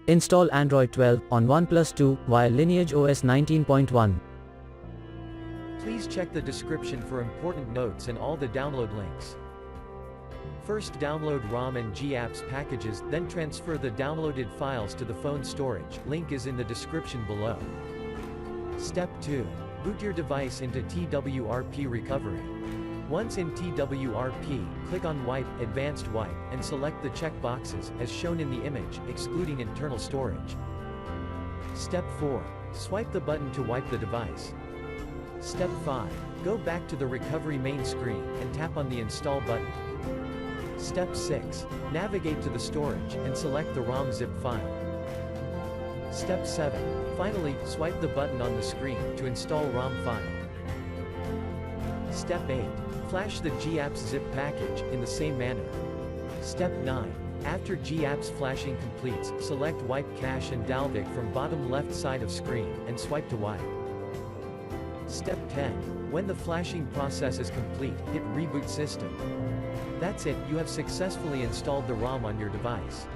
Install Android 12 on Oneplus 2 via LineageOS 19.1. Please check the description for important notes and all the download links. First download ROM and GApps packages, then transfer the downloaded files to the phone storage. Link is in the description below. Step 2. Boot your device into TWRP recovery. Once in TWRP, click on Wipe, Advanced Wipe, and select the check boxes, as shown in the image, excluding internal storage. Step 4. Swipe the button to wipe the device. Step 5. Go back to the recovery main screen, and tap on the Install button. Step 6. Navigate to the storage, and select the ROM zip file. Step 7. Finally, swipe the button on the screen, to install ROM file. Step 8. Flash the GApps zip package, in the same manner. Step 9. After GApps flashing completes, select Wipe Cache and Dalvik from bottom left side of screen, and swipe to wipe. Step 10. When the flashing process is complete, hit Reboot System. That's it, you have successfully installed the ROM on your device.